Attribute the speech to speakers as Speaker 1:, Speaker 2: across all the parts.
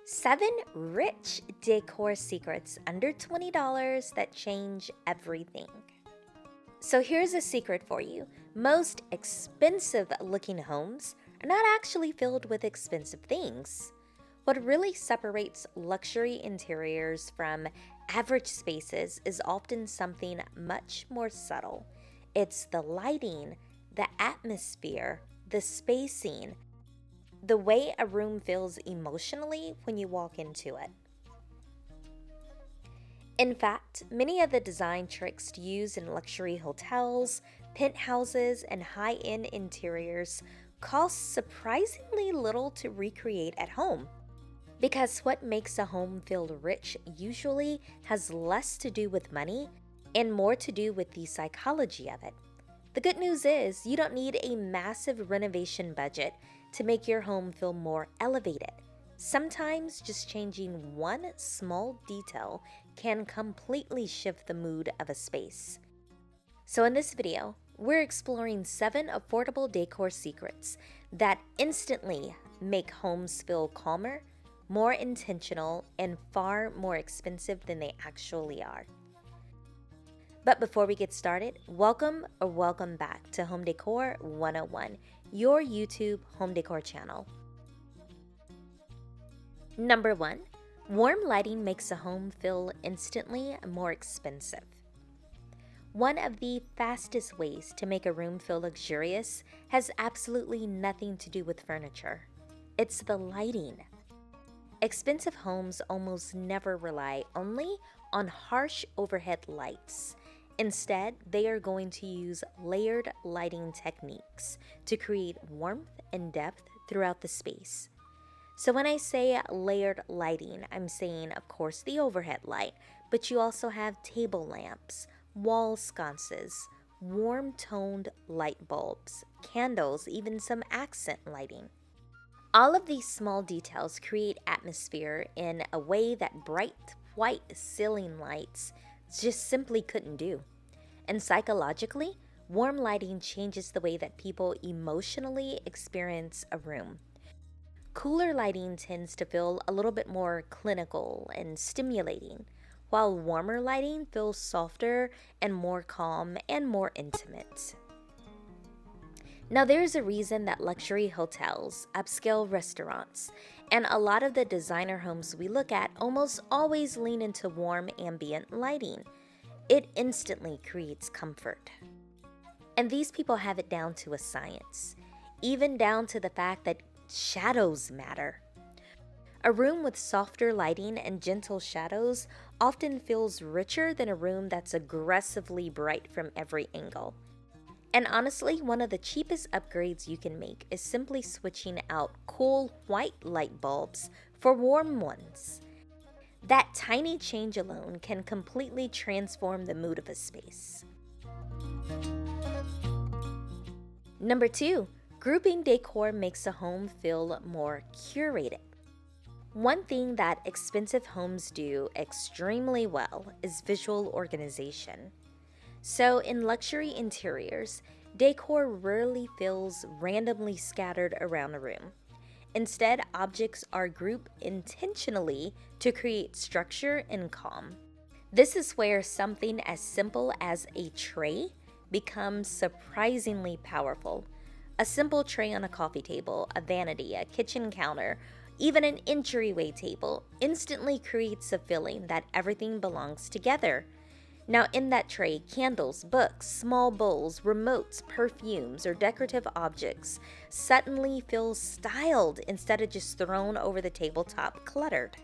Speaker 1: 7 rich decor secrets under $20 that change everything. So here's a secret for you. Most expensive looking homes are not actually filled with expensive things. What really separates luxury interiors from average spaces is often something much more subtle. It's the lighting, the atmosphere, the spacing, the way a room feels emotionally when you walk into it. In fact, many of the design tricks used in luxury hotels, penthouses, and high-end interiors cost surprisingly little to recreate at home. Because what makes a home feel rich usually has less to do with money and more to do with the psychology of it. The good news is you don't need a massive renovation budget to make your home feel more elevated. Sometimes just changing one small detail can completely shift the mood of a space. So in this video, we're exploring 7 affordable decor secrets that instantly make homes feel calmer, more intentional, and far more expensive than they actually are. But before we get started, welcome back to Home Decor 101, your YouTube home decor channel. Number 1, warm lighting makes a home feel instantly more expensive. One of the fastest ways to make a room feel luxurious has absolutely nothing to do with furniture. It's the lighting. Expensive homes almost never rely only on harsh overhead lights. Instead, they are going to use layered lighting techniques to create warmth and depth throughout the space. So when I say layered lighting, I'm saying, of course, the overhead light, but you also have table lamps, wall sconces, warm-toned light bulbs, candles, even some accent lighting. All of these small details create atmosphere in a way that bright white ceiling lights just simply couldn't do. And psychologically, warm lighting changes the way that people emotionally experience a room. Cooler lighting tends to feel a little bit more clinical and stimulating, while warmer lighting feels softer and more calm and more intimate. Now, there's a reason that luxury hotels, upscale restaurants, and a lot of the designer homes we look at almost always lean into warm ambient lighting. It instantly creates comfort. And these people have it down to a science, even down to the fact that shadows matter. A room with softer lighting and gentle shadows often feels richer than a room that's aggressively bright from every angle. And honestly, one of the cheapest upgrades you can make is simply switching out cool white light bulbs for warm ones. That tiny change alone can completely transform the mood of a space. Number 2, grouping decor makes a home feel more curated. One thing that expensive homes do extremely well is visual organization. So in luxury interiors, decor rarely feels randomly scattered around a room. Instead, objects are grouped intentionally to create structure and calm. This is where something as simple as a tray becomes surprisingly powerful. A simple tray on a coffee table, a vanity, a kitchen counter, even an entryway table instantly creates a feeling that everything belongs together. Now in that tray, candles, books, small bowls, remotes, perfumes, or decorative objects suddenly feel styled instead of just thrown over the tabletop cluttered.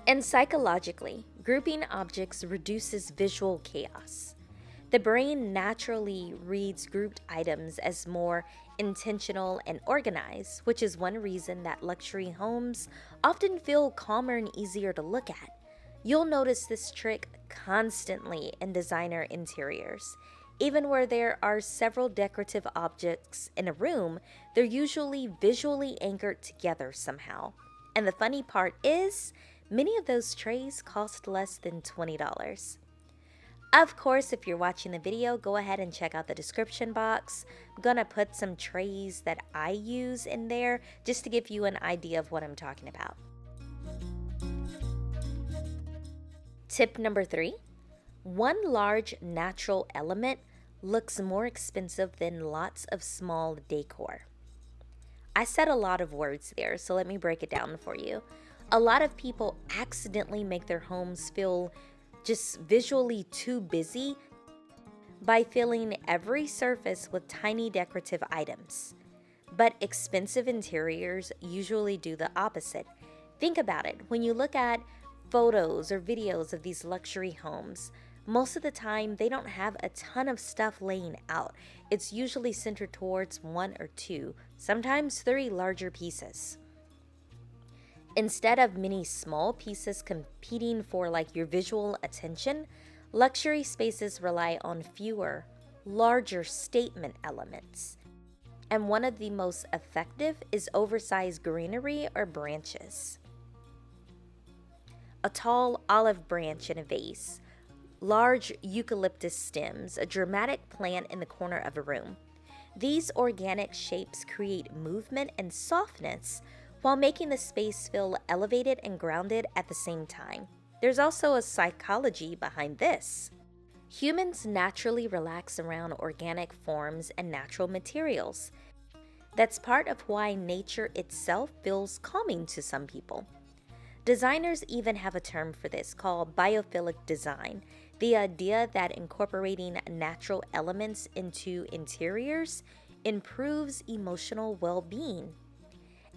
Speaker 1: And psychologically, grouping objects reduces visual chaos. The brain naturally reads grouped items as more intentional and organized, which is one reason that luxury homes often feel calmer and easier to look at. You'll notice this trick constantly in designer interiors. Even where there are several decorative objects in a room, they're usually visually anchored together somehow. And the funny part is, many of those trays cost less than $20. Of course, if you're watching the video, go ahead and check out the description box. I'm gonna put some trays that I use in there just to give you an idea of what I'm talking about. Tip number 3, one large natural element looks more expensive than lots of small decor. I said a lot of words there, so let me break it down for you. A lot of people accidentally make their homes feel just visually too busy by filling every surface with tiny decorative items. But expensive interiors usually do the opposite. Think about it. When you look at photos or videos of these luxury homes, most of the time they don't have a ton of stuff laying out. It's usually centered towards one or two, sometimes three larger pieces. Instead of many small pieces competing for like your visual attention, luxury spaces rely on fewer, larger statement elements. And one of the most effective is oversized greenery or branches. A tall olive branch in a vase, large eucalyptus stems, a dramatic plant in the corner of a room. These organic shapes create movement and softness while making the space feel elevated and grounded at the same time. There's also a psychology behind this. Humans naturally relax around organic forms and natural materials. That's part of why nature itself feels calming to some people. Designers even have a term for this called biophilic design, the idea that incorporating natural elements into interiors improves emotional well-being.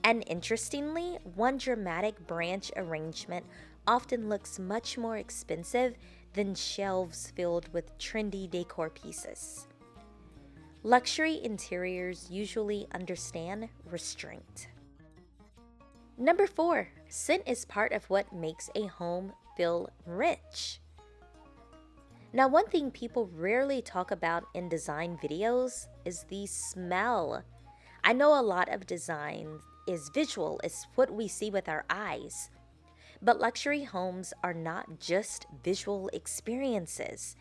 Speaker 1: And interestingly, one dramatic branch arrangement often looks much more expensive than shelves filled with trendy decor pieces. Luxury interiors usually understand restraint. Number 4, scent is part of what makes a home feel rich. Now, one thing people rarely talk about in design videos is the smell. I know a lot of design is visual, it's what we see with our eyes. But luxury homes are not just visual experiences.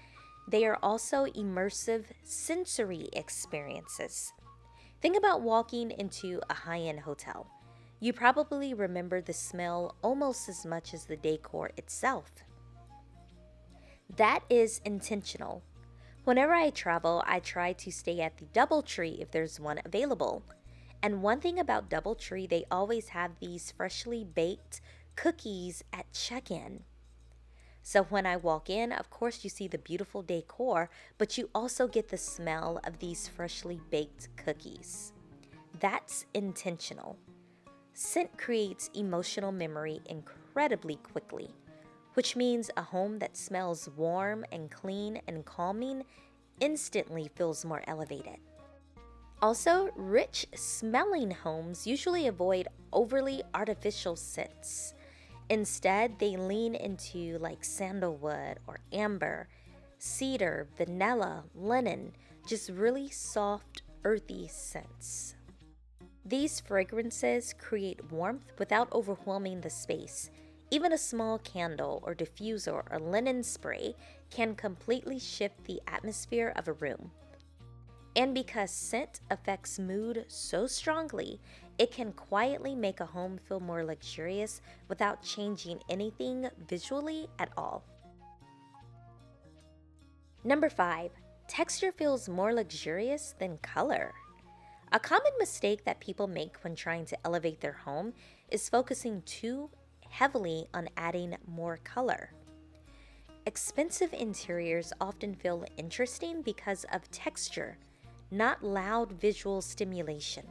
Speaker 1: They are also immersive sensory experiences. Think about walking into a high-end hotel. You probably remember the smell almost as much as the decor itself. That is intentional. Whenever I travel, I try to stay at the DoubleTree if there's one available. And one thing about DoubleTree, they always have these freshly baked cookies at check-in. So when I walk in, of course you see the beautiful decor, but you also get the smell of these freshly baked cookies. That's intentional. Scent creates emotional memory incredibly quickly, which means a home that smells warm and clean and calming instantly feels more elevated. Also, rich smelling homes usually avoid overly artificial scents. Instead, they lean into like sandalwood or amber, cedar, vanilla, linen, just really soft, earthy scents. These fragrances create warmth without overwhelming the space. Even a small candle or diffuser or linen spray can completely shift the atmosphere of a room. And because scent affects mood so strongly, it can quietly make a home feel more luxurious without changing anything visually at all. Number 5, texture feels more luxurious than color. A common mistake that people make when trying to elevate their home is focusing too heavily on adding more color. Expensive interiors often feel interesting because of texture, not loud visual stimulation.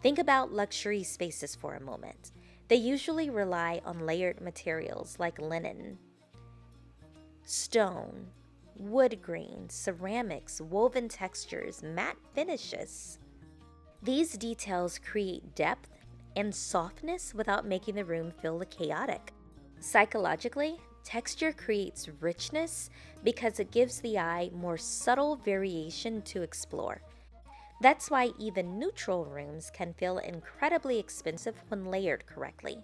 Speaker 1: Think about luxury spaces for a moment. They usually rely on layered materials like linen, stone, wood grain, ceramics, woven textures, matte finishes. These details create depth and softness without making the room feel chaotic. Psychologically, texture creates richness because it gives the eye more subtle variation to explore. That's why even neutral rooms can feel incredibly expensive when layered correctly.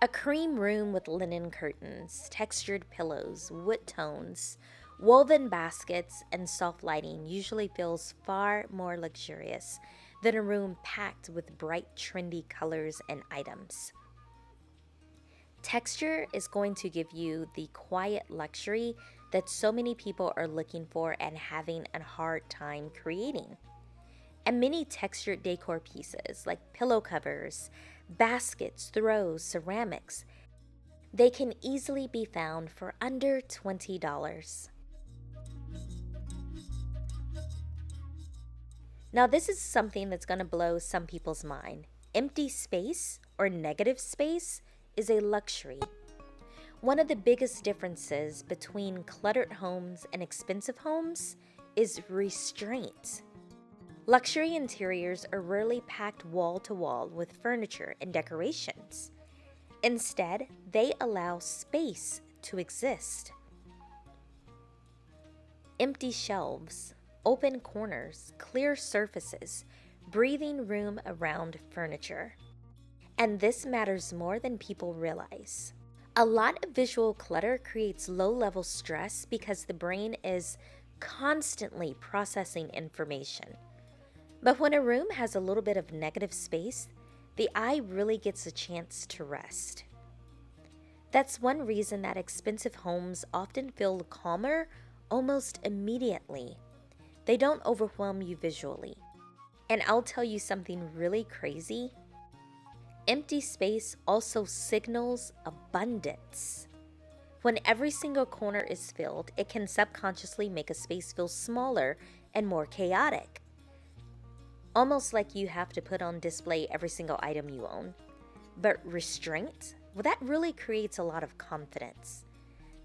Speaker 1: A cream room with linen curtains, textured pillows, wood tones, woven baskets, and soft lighting usually feels far more luxurious than a room packed with bright, trendy colors and items. Texture is going to give you the quiet luxury that so many people are looking for and having a hard time creating. And many textured decor pieces like pillow covers, baskets, throws, ceramics, they can easily be found for under $20. Now, this is something that's going to blow some people's mind. Empty space or negative space is a luxury. One of the biggest differences between cluttered homes and expensive homes is restraint. Luxury interiors are rarely packed wall to wall with furniture and decorations. Instead, they allow space to exist. Empty shelves, open corners, clear surfaces, breathing room around furniture. And this matters more than people realize. A lot of visual clutter creates low-level stress because the brain is constantly processing information. But when a room has a little bit of negative space, the eye really gets a chance to rest. That's one reason that expensive homes often feel calmer almost immediately. They don't overwhelm you visually. And I'll tell you something really crazy. Empty space also signals abundance. When every single corner is filled, it can subconsciously make a space feel smaller and more chaotic. Almost like you have to put on display every single item you own. But restraint, well, that really creates a lot of confidence.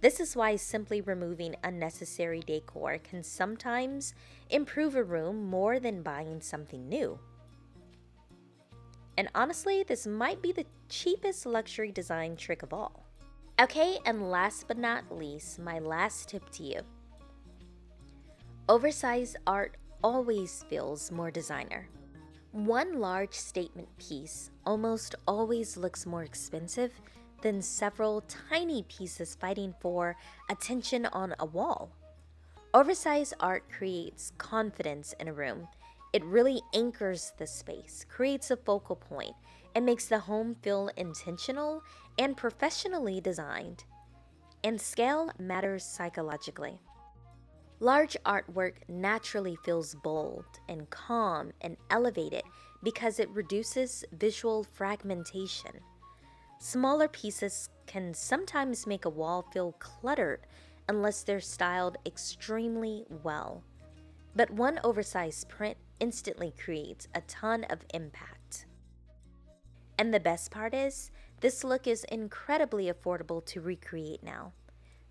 Speaker 1: This is why simply removing unnecessary decor can sometimes improve a room more than buying something new. And honestly, this might be the cheapest luxury design trick of all. Okay, and last but not least, my last tip to you. Oversized art always feels more designer. One large statement piece almost always looks more expensive than several tiny pieces fighting for attention on a wall. Oversized art creates confidence in a room. It really anchors the space, creates a focal point, and makes the home feel intentional and professionally designed. And scale matters psychologically. Large artwork naturally feels bold and calm and elevated because it reduces visual fragmentation. Smaller pieces can sometimes make a wall feel cluttered unless they're styled extremely well. But one oversized print instantly creates a ton of impact. And the best part is, this look is incredibly affordable to recreate now.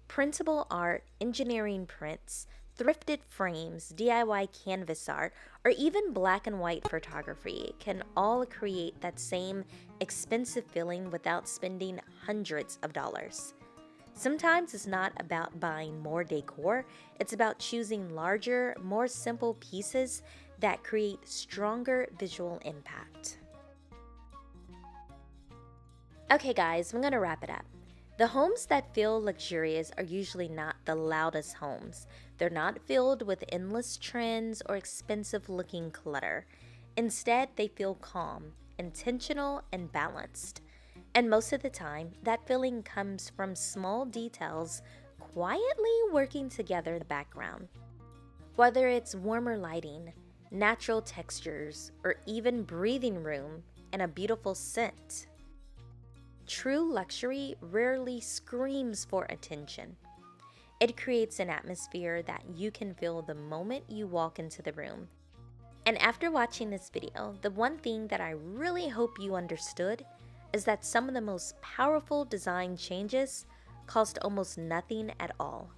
Speaker 1: Printable art, engineering prints, thrifted frames, DIY canvas art, or even black and white photography can all create that same expensive feeling without spending hundreds of dollars. Sometimes it's not about buying more decor, it's about choosing larger, more simple pieces that create stronger visual impact. Okay guys, I'm gonna wrap it up. The homes that feel luxurious are usually not the loudest homes. They're not filled with endless trends or expensive looking clutter. Instead, they feel calm, intentional, and balanced. And most of the time, that feeling comes from small details quietly working together in the background. Whether it's warmer lighting, natural textures, or even breathing room and a beautiful scent. True luxury rarely screams for attention. It creates an atmosphere that you can feel the moment you walk into the room. And after watching this video, the one thing that I really hope you understood is that some of the most powerful design changes cost almost nothing at all.